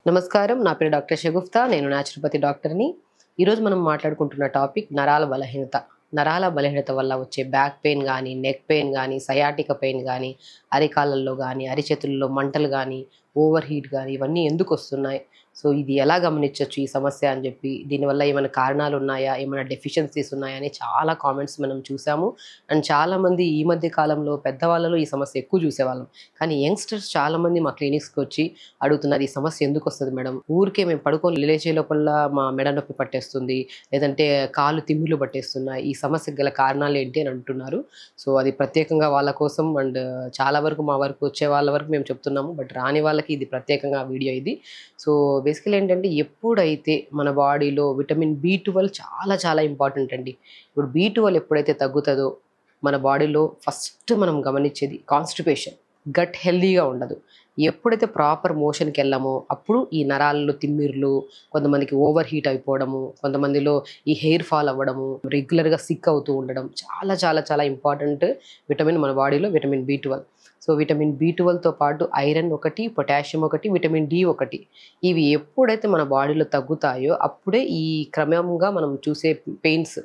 నమస్కారం. నా పేరు డాక్టర్ షగుఫ్తా. నేను న్యాచురోపతి డాక్టర్‌ని. ఈరోజు మనం మాట్లాడుకుంటున్న టాపిక్ నరాల బలహీనత. నరాల బలహీనత వల్ల వచ్చే బ్యాక్ పెయిన్ గానీ, నెక్ పెయిన్ గానీ, సయాటిక పెయిన్ గానీ, అరికాళ్ళల్లో గానీ, అరిచేతుల్లో మంటలు గానీ, ఓవర్ హీట్ గానీ ఇవన్నీ ఎందుకొస్తున్నాయి? సో, ఇది ఎలా గమనించొచ్చు ఈ సమస్య అని జెప్పి, దీనివల్ల ఏమైనా కారణాలున్నాయా? ఏమైనా డెఫిషియన్సీస్ ఉన్నాయా? అని చాలా కామెంట్స్ మనం చూసాము. అండ్ చాలామంది ఈ మధ్య కాలంలో పెద్దవాళ్ళలో ఈ సమస్య ఎక్కువ చూసేవాళ్ళం. కానీ యంగ్‌స్టర్స్ చాలామంది మా క్లినిక్స్‌కొచ్చి అడుగుతున్నారు. ఈ సమస్య ఎందుకొస్తది మేడం? ఊరికే మేము పడుకొని లేచే లోపల మా మెడ నొప్పి పట్టేస్తుంది. లేదంటే కాళ్ళు తిమ్మిర్లు పట్టేస్తున్నాయి. ఈ సమస్యకు గల కారణాలేంటి అని అంటున్నారు. సో, అది ప్రత్యేకంగా వాళ్ళ కోసం అండ్ చాలా వరకు మా వరకు వచ్చే వాళ్ళ వరకు మేము చెప్తున్నాము. బట్ రాని వాళ్ళకి ఇది ప్రత్యేకంగా వీడియో ఇది. సో, బేసికల్లీ ఏంటంటే ఎప్పుడైతే మన బాడీలో విటమిన్ బి12 చాలా చాలా ఇంపార్టెంట్ అండి. ఇప్పుడు బి12 ఎప్పుడైతే తగ్గుతదో మన బాడీలో ఫస్ట్ మనం గమనించేది కాన్‌స్టిపేషన్. గట్ హెల్తీగా ఉండదు. ఎప్పుడైతే ప్రాపర్ మోషన్‌కెళ్ళామో అప్పుడు ఈ నరాల్లో తిమ్మిర్లు, కొంతమందికి ఓవర్ హీట్ అయిపోవడము, కొంతమందిలో ఈ హెయిర్ ఫాల్ అవ్వడము, రెగ్యులర్‌గా సిక్ అవుతూ ఉండడం చాలా చాలా చాలా ఇంపార్టెంట్ విటమిన్ మన బాడీలో విటమిన్ బి12. సో, విటమిన్ బి12తో పాటు ఐరన్ ఒకటి, పొటాషియం ఒకటి, విటమిన్ డి ఒకటి. ఇవి ఎప్పుడైతే మన బాడీలో తగ్గుతాయో అప్పుడే ఈ క్రమంగా మనం చూసే పెయిన్స్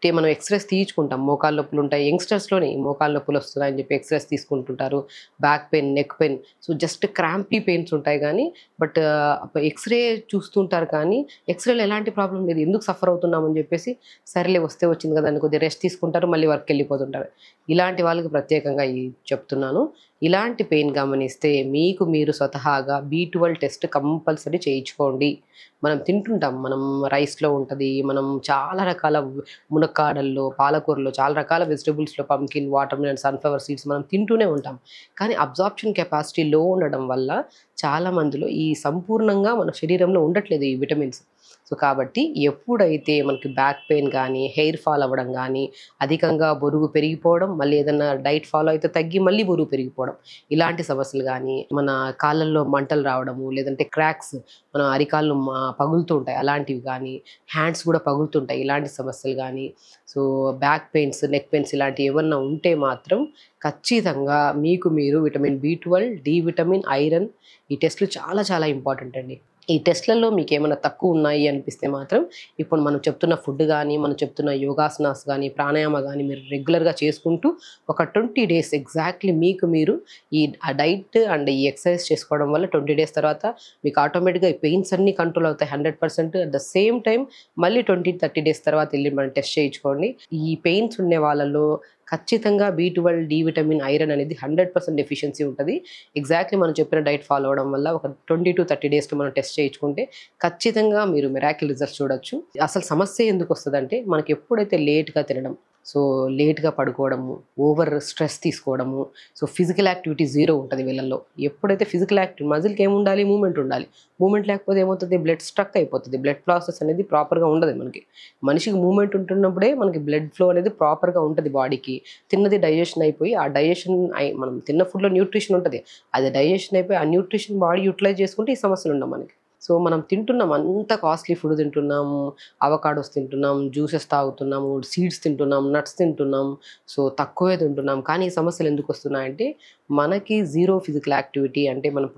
మనం ఎక్స్‌రేస్ తీయించుకుంటాం. మోకాళ్ళ నొప్పులుంటాయి. యంగ్‌స్టర్స్‌లోనే మోకాళ్ళ నొప్పులొస్తున్నాయని చెప్పి ఎక్స్‌రేస్ తీసుకుంటుంటారు. Back pain, neck pain. So, just crampy pains ఉంటాయి గానీ, బట్ ఎక్స్‌రే చూస్తుంటారు కానీ, ఎక్స్‌రేలో ఎలాంటి ప్రాబ్లమ్ లేదు. ఎందుకు సఫర్ అవుతున్నామని చెప్పేసి, సరేలే వస్తే వచ్చింది కదా అని కొద్దిగా రెస్ట్ తీసుకుంటారు. మళ్ళీ వర్క్‌కెళ్ళిపోతుంటారు. ఇలాంటి వాళ్ళకి ప్రత్యేకంగా చెప్తున్నాను. ఇలాంటి పెయిన్ గమనిస్తే మీకు మీరు స్వతహాగా బి12 టెస్ట్ కంపల్సరీ చేయించుకోండి. మనం తింటుంటాం. మనం రైస్‌లో ఉంటది. మనం చాలా రకాల మునక్కాడల్లో, పాలకూరలో చాలా రకాల వెజిటబుల్స్‌లో pumpkin, watermelon, sunflower seeds మనం తింటూనే ఉంటాం. కానీ అబ్జార్ప్షన్ కెపాసిటీ లో ఉండడం వల్ల చాలా మందిలో ఈ సంపూర్ణంగా మన శరీరంలో ఉండట్లేదు ఈ విటమిన్స్. సో, కాబట్టి ఎప్పుడైతే మనకి బ్యాక్ పెయిన్ గానీ, హెయిర్ ఫాల్ అవ్వడం గానీ, అధికంగా బరువు పెరిగిపోవడం, మళ్ళీ ఏదన్నా డైట్ ఫాలో అయితే తగ్గి మళ్ళీ బరువు పెరిగిపోవడం, ఇలాంటి సమస్యలు గానీ, మన కాళ్ళల్లో మంటలు రావడము, లేదంటే క్రాక్స్ మన అరికాళ్ళు పగులుతూ ఉంటాయి. అలాంటివి గానీ, హ్యాండ్స్ గూడా పగులుతుంటాయి. ఇలాంటి సమస్యలు గానీ, so, back pains, neck pains ఇలాంటివి ఏమన్నా ఉంటే మాత్రం ఖచ్చితంగా మీకు మీరు విటమిన్ బి12, డి విటమిన్, ఐరన్ ఈ టెస్ట్‌లు చాలా చాలా ఇంపార్టెంట్ అండి. ఈ టెస్ట్‌లలో మీకేమైనా తక్కువున్నాయి అనిపిస్తే మాత్రం ఇప్పుడు మనం చెప్తున్న ఫుడ్ గానీ, మనం చెప్తున్న యోగాసనాస్ గానీ, ప్రాణాయామ గానీ మీరు రెగ్యులర్‌గా చేసుకుంటూ ఒక 20 డేస్ ఎగ్జాక్ట్‌లీ మీకు మీరు డైట్ అండ్ ఈ ఎక్సర్సైజ్ చేసుకోవడం వల్ల 20 డేస్ తర్వాత మీకు ఆటోమేటిక్‌గా ఈ పెయిన్స్ అన్నీ కంట్రోల్ అవుతాయి 100%. అట్ ద సేమ్ టైమ్ మళ్ళీ 20, 30 డేస్ తర్వాత ఎళ్లి మనం టెస్ట్ చేయించుకోండి. ఈ పెయిన్స్ ఉండే వాళ్ళలో ఖచ్చితంగా బి12, డి విటమిన్, ఐరన్ అనేది 100% డెఫిషియన్సీ ఉంటది. ఎగ్జాక్ట్‌లీ మనం చెప్పిన డైట్ ఫాలో అవ్వడం వల్ల ఒక 20-30 డేస్‌లో మనం టెస్ట్ చేయించుకుంటే ఖచ్చితంగా మీరు మిరాకిల్ రిజల్ట్స్ చూడొచ్చు. అసలు సమస్య ఎందుకొస్తదంటే మనకి ఎప్పుడైతే లేట్‌గా తినడం, సో, లేట్‌గా పడుకోవడము, ఓవర్ స్ట్రెస్ తీసుకోవడము, సో, ఫిజికల్ యాక్టివిటీ జీరో ఉంటది వీళ్ళల్లో. ఎప్పుడైతే ఫిజికల్ యాక్టివిటీ మజిల్‌కి ఏముండాలి? మూవ్‌మెంట్ ఉండాలి. మూవ్‌మెంట్ లేకపోతే ఏమవుతది? బ్లడ్ స్ట్రక్ అయిపోతది. బ్లడ్ ప్రాసెస్ అనేది ప్రాపర్‌గా ఉండదు మనకి. మనిషికి మూవ్‌మెంట్ ఉంటున్నప్పుడే మనకి బ్లడ్ ఫ్లో అనేది ప్రాపర్‌గా ఉంటది బాడీకి. తిన్నది డైజెషన్ అయిపోయి, ఆ డైజెషన్ మనం తిన్న ఫుడ్‌లో న్యూట్రిషన్ ఉంటది. అది డైజెషన్ అయిపోయి, ఆ న్యూట్రిషన్ బాడీ యుటిలైజ్ చేసుకుంటే ఈ సమస్యలు ఉండవు మనకి. సో, మనం తింటున్నాం అంత కాస్ట్‌లీ ఫుడ్ తింటున్నాము. అవకాడోస్ తింటున్నాం, జ్యూసెస్ తాగుతున్నాము, సీడ్స్ తింటున్నాం, నట్స్ తింటున్నాం. సో, తక్కువే తింటున్నాం. కానీ ఈ సమస్యలు ఎందుకొస్తున్నాయంటే మనకి జీరో ఫిజికల్ యాక్టివిటీ అంటే మనం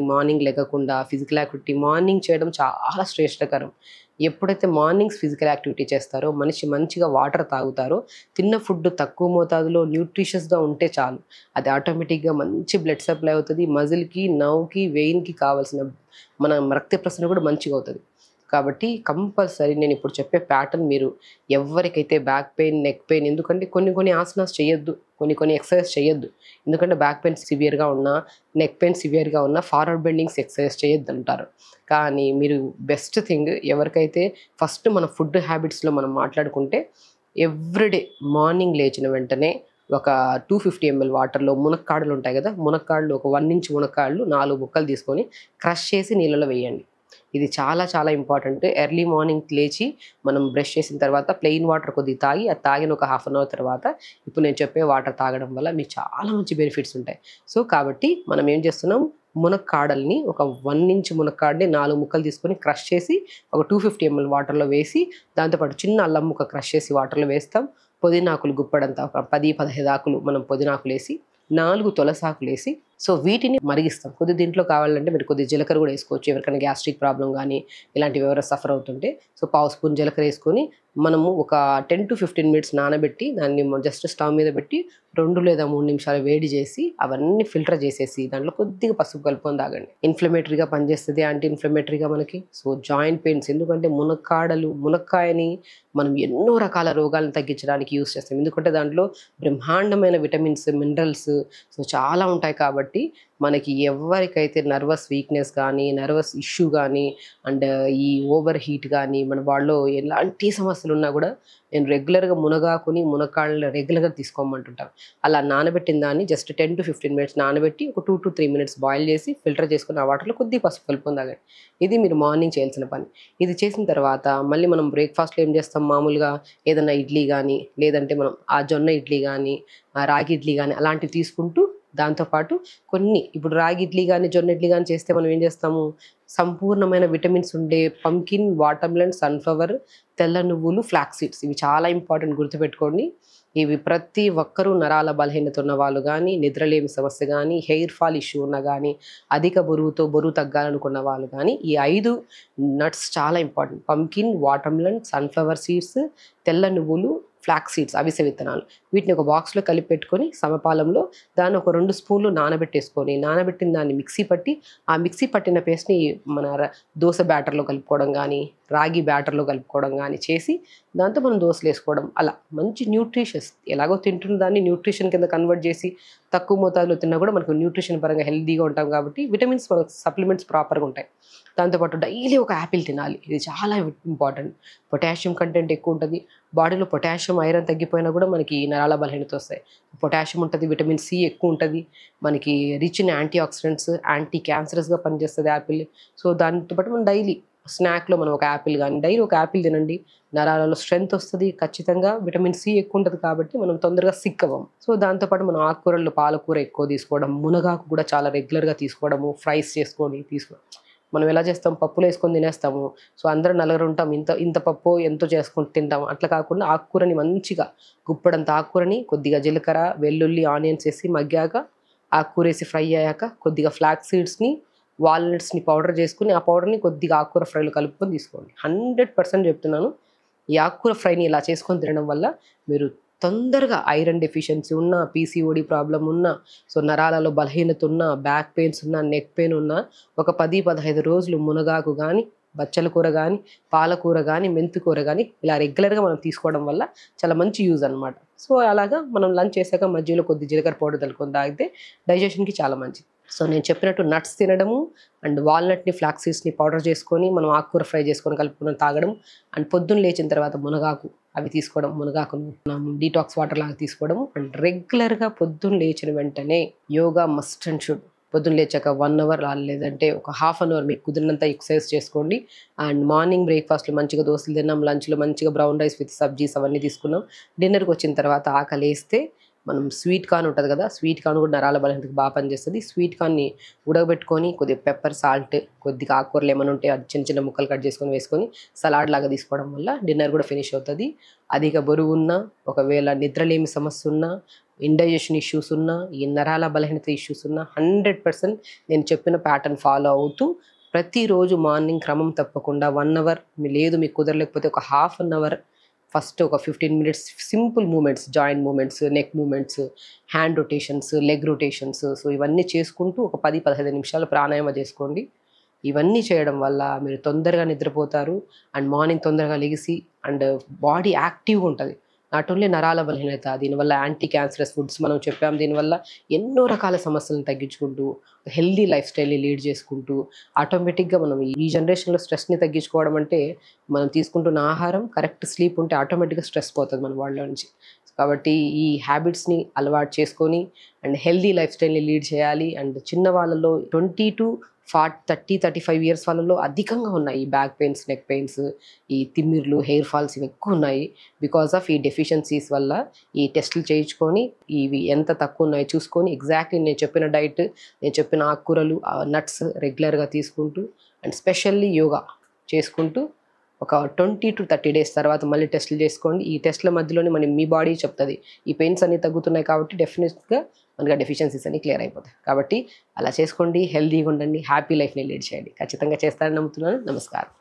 మార్నింగ్ లెగకుండా ఫిజికల్ యాక్టివిటీ మార్నింగ్ చేయడం చాలా శ్రేష్టకరం. ఎప్పుడైతే మార్నింగ్స్ ఫిజికల్ యాక్టివిటీ చేస్తారో, మనిషి మంచిగా వాటర్ తాగుతారో, తిన్న ఫుడ్ తక్కువ మోతాదులో న్యూట్రిషియస్‌గా ఉంటే చాలు. అది ఆటోమేటిక్‌గా మంచి బ్లడ్ సప్లై అవుతది. మజిల్‌కి, నర్వ్‌కి, వెయిన్‌కి కావాల్సిన మన రక్త ప్రసరణ కూడా మంచిగా అవుతది. కాబట్టి కంపల్సరీ నేనిప్పుడు చెప్పే ప్యాటర్న్ మీరు ఎవ్వరికైతే బ్యాక్ పెయిన్, నెక్ పెయిన్ ఎందుకంటే కొన్ని కొన్ని ఆసనాస్ చేయొద్దు. కొన్ని కొన్ని ఎక్సర్‌సైజ్ చేయొద్దు. ఎందుకంటే బ్యాక్ పెయిన్ సివియర్‌గా ఉన్నా, నెక్ పెయిన్ సివియర్‌గా ఉన్నా ఫార్వర్డ్ బెండింగ్స్ ఎక్సర్‌సైజ్ చేయొద్దంటారు. కానీ మీరు బెస్ట్ థింగ్ ఎవరికైతే ఫస్ట్ మన ఫుడ్ హ్యాబిట్స్‌లో మనం మాట్లాడుకుంటే ఎవ్రీడే మార్నింగ్ లేచిన వెంటనే ఒక 250 ఎంఎల్ వాటర్‌లో మునక్కాడలు ఉంటాయి గదా! మునక్కాడలు ఒక 1 ఇంచ్ మునక్కాడలు 4 ముక్కలు తీసుకొని క్రష్ చేసి నీళ్ళలో వేయండి. ఇది చాలా చాలా ఇంపార్టెంట్. ఎర్లీ మార్నింగ్ లేచి మనం బ్రష్ చేసిన తర్వాత ప్లెయిన్ వాటర్ కొద్దిగా తాగి, అది తాగిన ఒక హాఫ్ అన్ అవర్ తర్వాత ఇప్పుడు నేను చెప్పే వాటర్ తాగడం వల్ల మీకు చాలా మంచి బెనిఫిట్స్ ఉంటాయి. సో, కాబట్టి మనం ఏం చేస్తున్నాం మునక్కాడల్ని ఒక 1 ఇంచ్ మునక్కాడని 4 ముక్కలు తీసుకొని క్రష్ చేసి ఒక 250 ఎంఎల్ వాటర్‌లో వేసి దాంతో పాటు చిన్న అల్లం ముక్క క్రష్ చేసి వాటర్‌లో వేస్తాం. పుదీనాకులు గుప్పెడంత ఒక 10, 15 ఆకులు మనం పుదీనాకులేసి, 4 తులసాకులేసి సో వీటిని మరిగిస్తాం. కొద్దిగా దీంట్లో కావాలంటే మీరు కొద్దిగా జీలకర్ర కూడా వేసుకోవచ్చు. ఎవరికైనా గ్యాస్ట్రిక్ ప్రాబ్లమ్ కానీ ఇలాంటివి ఎవరైనా సఫర్ అవుతుంటే సో పావు స్పూన్ జీలకర్ర వేసుకొని మనము ఒక 10 to 15 మినిట్స్ నానబెట్టి దాన్ని జస్ట్ స్టవ్ మీద పెట్టి 2 లేదా 3 నిమిషాలు వేడి చేసి అవన్నీ ఫిల్టర్ చేసేసి దాంట్లో కొద్దిగా పసుపు కలుపుకొని తాగండి. ఇన్ఫ్లమేటరీగా పనిచేస్తుంది, యాంటీ ఇన్ఫ్లమేటరీగా మనకి. సో జాయింట్ పెయిన్స్, ఎందుకంటే మునక్కాయని మనం ఎన్నో రకాల రోగాలను తగ్గించడానికి యూస్ చేస్తాం. ఎందుకంటే దాంట్లో బ్రహ్మాండమైన విటమిన్స్, మినరల్స్ సో చాలా ఉంటాయి. కాబట్టి మనకి ఎవరికైతే నర్వస్ వీక్నెస్ కానీ, నర్వస్ ఇష్యూ కానీ అండ్ ఈ ఓవర్ హీట్ కానీ మన బాడీలో ఎలాంటి సమస్యలు ఉన్నా కూడా నేను రెగ్యులర్గా మునక్కాడలు రెగ్యులర్గా తీసుకోమంటుంటాను. అలా నానబెట్టిన దాన్ని జస్ట్ 10 to 15 మినిట్స్ నానబెట్టి ఒక 2 to 3 మినిట్స్ బాయిల్ చేసి ఫిల్టర్ చేసుకుని ఆ వాటర్లో కొద్దిగా పసుపు కలుపుకొని తాగండి. ఇది మీరు మార్నింగ్ చేయాల్సిన పని. ఇది చేసిన తర్వాత మళ్ళీ మనం బ్రేక్ఫాస్ట్లో ఏం చేస్తాం, మామూలుగా ఏదైనా ఇడ్లీ కానీ లేదంటే మనం ఆ జొన్న ఇడ్లీ కానీ రాగి ఇడ్లీ కానీ అలాంటివి తీసుకుంటూ దాంతోపాటు కొన్ని ఇప్పుడు రాగి ఇడ్లీ కానీ జొన్న ఇడ్లీ కానీ చేస్తే మనం ఏం చేస్తాము, సంపూర్ణమైన విటమిన్స్ ఉండే పంకిన్, వాటర్మెలన్, సన్ఫ్లవర్, తెల్ల నువ్వులు, ఫ్లాక్స్ సీడ్స్ ఇవి చాలా ఇంపార్టెంట్, గుర్తుపెట్టుకోండి. ఇవి ప్రతి ఒక్కరూ నరాల బలహీనత ఉన్న వాళ్ళు కానీ, నిద్రలేమి సమస్య కానీ, హెయిర్ ఫాల్ ఇష్యూ ఉన్న కానీ, అధిక బరువు తగ్గాలనుకున్న వాళ్ళు కానీ ఈ 5 నట్స్ చాలా important. Pumpkin, watermelon, sunflower seeds, తెల్ల నువ్వులు, ఫ్లాక్స్ సీడ్స్, అవిసె విత్తనాలు. వీటిని ఒక బాక్స్లో కలిపి పెట్టుకొని సమపాలంలో దాన్ని ఒక 2 స్పూన్లు నానబెట్టిన దాన్ని మిక్సీ పట్టి ఆ మిక్సీ పట్టిన పేస్ట్ని మన దోశ బ్యాటర్లో కలుపుకోవడం కానీ, రాగి బ్యాటర్లో కలుపుకోవడం కానీ చేసి దాంతో మనం దోశలు వేసుకోవడం. అలా మంచి న్యూట్రిషస్, ఎలాగో తింటున్న దాన్ని న్యూట్రిషన్ కింద కన్వర్ట్ చేసి తక్కువ మోతాదులో తిన్నా కూడా మనకు న్యూట్రిషన్ పరంగా హెల్తీగా ఉంటాం కాబట్టి విటమిన్స్ సప్లిమెంట్స్ ప్రాపర్గా ఉంటాయి. దాంతోపాటు డైలీ ఒక యాపిల్ తినాలి, ఇది చాలా ఇంపార్టెంట్. పొటాషియం కంటెంట్ ఎక్కువ ఉంటుంది బాడీలో. పొటాషియం, ఐరన్ తగ్గిపోయినా కూడా మనకి నరాల బలహీనత వస్తాయి. పొటాషియం ఉంటుంది, విటమిన్ సి ఎక్కువ ఉంటుంది, మనకి rich in antioxidants, anti క్యాన్సరస్గా పనిచేస్తుంది యాపిల్. సో దాంతోపాటు మనం డైలీ స్నాక్లో మనం ఒక యాపిల్ కానీ డైలీ ఒక యాపిల్ తినండి, నరాలలో స్ట్రెంత్ వస్తుంది. ఖచ్చితంగా విటమిన్ సి ఎక్కువ ఉంటుంది కాబట్టి మనం తొందరగా సిక్ అవ్వం. సో దాంతోపాటు మనం ఆకుకూరల్లో పాలకూర ఎక్కువ తీసుకోవడం, మునగాకు కూడా చాలా రెగ్యులర్గా తీసుకోవడము, ఫ్రైస్ చేసుకోవడం. మనం ఎలా చేస్తాం, పప్పులు వేసుకొని తినేస్తాము. సో అందరూ నలుగురు ఉంటాం, ఇంత పప్పు ఎంతో చేసుకొని తింటాం. అట్లా కాకుండా ఆకుకూరని మంచిగా గుప్పడంత ఆకుకూరని కొద్దిగా జీలకర్ర, వెల్లుల్లి, ఆనియన్స్ వేసి మగ్గాక ఆకుకూర వేసి ఫ్రై అయ్యాక కొద్దిగా ఫ్లాక్స్ సీడ్స్ని, వాల్నట్స్ని పౌడర్ చేసుకుని ఆ పౌడర్ని కొద్దిగా ఆకుకూర ఫ్రైలో కలుపుకొని తీసుకోండి. 100% చెప్తున్నాను, ఈ ఆకుకూర ఫ్రైని ఇలా చేసుకొని తినడం వల్ల మీరు తొందరగా ఐరన్ డెఫిషియన్సీ ఉన్న, పీసీఓడి ప్రాబ్లం ఉన్న, సో నరాలలో బలహీనత ఉన్న, బ్యాక్ పెయిన్స్ ఉన్న, నెక్ పెయిన్ ఉన్న ఒక 10-15 రోజులు మునగాకు కానీ, బచ్చల కూర కానీ, పాలకూర కానీ, మెంతికూర కానీ ఇలా రెగ్యులర్గా మనం తీసుకోవడం వల్ల చాలా మంచి యూజ్ అనమాట. సో అలాగా మనం లంచ్ చేశాక మధ్యలో కొద్ది జీలకర్ర పౌడర్ తలుకొని తాగితే డైజెషన్కి చాలా మంచిది. సో నేను చెప్పినట్టు నట్స్ తినడము అండ్ వాల్నట్ని, ఫ్లాక్స్ సీడ్స్ని పౌడర్ చేసుకొని మనం ఆకుకూర ఫ్రై చేసుకొని కలుపుకొని తాగడం అండ్ పొద్దున్న లేచిన తర్వాత మునగాకు అవి తీసుకోవడం, మునగాకును మనం డీటాక్స్ వాటర్ లాగా తీసుకోవడం అండ్ రెగ్యులర్గా పొద్దున్న లేచిన వెంటనే యోగా మస్ట్ అండ్ షుడ్. పొద్దున్న లేచాక 1 అవర్ లేదంటే ఒక ½ అన్ అవర్ మీకు కుదిరినంత ఎక్సర్సైజ్ చేసుకోండి. అండ్ మార్నింగ్ బ్రేక్ఫాస్ట్లో మంచిగా దోశలు తిన్నాం, లంచ్లో మంచిగా బ్రౌన్ రైస్ విత్ సబ్జీస్ అవన్నీ తీసుకున్నాం. డిన్నర్కి వచ్చిన తర్వాత ఆకలి వేస్తే మనం స్వీట్ కార్న్ ఉంటుంది కదా, స్వీట్ కార్న్ కూడా నరాల బలహీనతకి బాగా పనిచేస్తుంది. స్వీట్ కార్న్ని ఉడకబెట్టుకొని కొద్దిగా పెప్పర్, సాల్ట్, కొద్దిగా ఆకుకూరలు ఏమైనా ఉంటే అది చిన్న చిన్న ముక్కలు కట్ చేసుకొని వేసుకొని సలాడ్ లాగా తీసుకోవడం వల్ల డిన్నర్ కూడా ఫినిష్ అవుతుంది. అధిక బరువు ఉన్నా, ఒకవేళ నిద్రలేమి సమస్య ఉన్నా, ఇండైజెషన్ ఇష్యూస్ ఉన్నా, ఈ నరాల బలహీనత ఇష్యూస్ ఉన్నా 100% నేను చెప్పిన ప్యాటర్న్ ఫాలో అవుతూ ప్రతిరోజు మార్నింగ్ క్రమం తప్పకుండా 1 అవర్, లేదు మీకు కుదరలేకపోతే ఒక ½ అన్ అవర్ ఫస్ట్ ఒక 15 minutes simple moments, joint moments, neck moments, hand rotations, leg rotations, so ఇవన్నీ చేసుకుంటూ ఒక 10-15 నిమిషాలు ప్రాణాయామ చేసుకోండి. ఇవన్నీ చేయడం వల్ల మీరు తొందరగా నిద్రపోతారు అండ్ మార్నింగ్ తొందరగా లెగిసి అండ్ బాడీ యాక్టివ్గా ఉంటుంది. నాట్ ఓన్లీ నరాల బలహీనత, దీనివల్ల యాంటీ క్యాన్సరస్ ఫుడ్స్ మనం చెప్పాం, దీనివల్ల ఎన్నో రకాల సమస్యలను తగ్గించుకుంటూ హెల్దీ లైఫ్ స్టైల్ని లీడ్ చేసుకుంటూ ఆటోమేటిక్గా మనం ఈ జనరేషన్లో స్ట్రెస్ని తగ్గించుకోవడం అంటే మనం తీసుకుంటున్న ఆహారం, కరెక్ట్ స్లీప్ ఉంటే ఆటోమేటిక్గా స్ట్రెస్ పోతుంది మన వాళ్ళ నుంచి. కాబట్టి ఈ హ్యాబిట్స్ని అలవాటు చేసుకొని అండ్ హెల్దీ లైఫ్ స్టైల్ని లీడ్ చేయాలి. అండ్ చిన్న వాళ్ళలో 20 to 30-35 ఇయర్స్ వాళ్ళలో అధికంగా ఉన్నాయి ఈ బ్యాక్ పెయిన్స్, నెక్ పెయిన్స్, ఈ తిమ్మిర్లు, హెయిర్ ఫాల్స్ ఇవి ఎక్కువ ఉన్నాయి. బికాస్ ఆఫ్ ఈ డెఫిషియన్సీస్ వల్ల ఈ టెస్టులు చేయించుకొని ఇవి ఎంత తక్కువ ఉన్నాయో చూసుకొని ఎగ్జాక్ట్లీ నేను చెప్పిన డైట్, నేను చెప్పిన ఆకుకూరలు, నట్స్ రెగ్యులర్గా తీసుకుంటూ అండ్ స్పెషల్లీ యోగా చేసుకుంటూ ఒక 20 to 30 డేస్ తర్వాత మళ్ళీ టెస్టులు చేసుకోండి. ఈ టెస్ట్ల మధ్యలోనే మీ బాడీ చెప్తుంది ఈ పెయిన్స్ అన్నీ తగ్గుతున్నాయి కాబట్టి డెఫినెట్గా మనకి డెఫిషియన్సీస్ అన్ని క్లియర్ అయిపోతాయి. కాబట్టి అలా చేసుకోండి, హెల్తీగా ఉండండి, హ్యాపీ లైఫ్ని లీడ్ చేయండి. ఖచ్చితంగా చేస్తారని నమ్ముతున్నాను. నమస్కారం.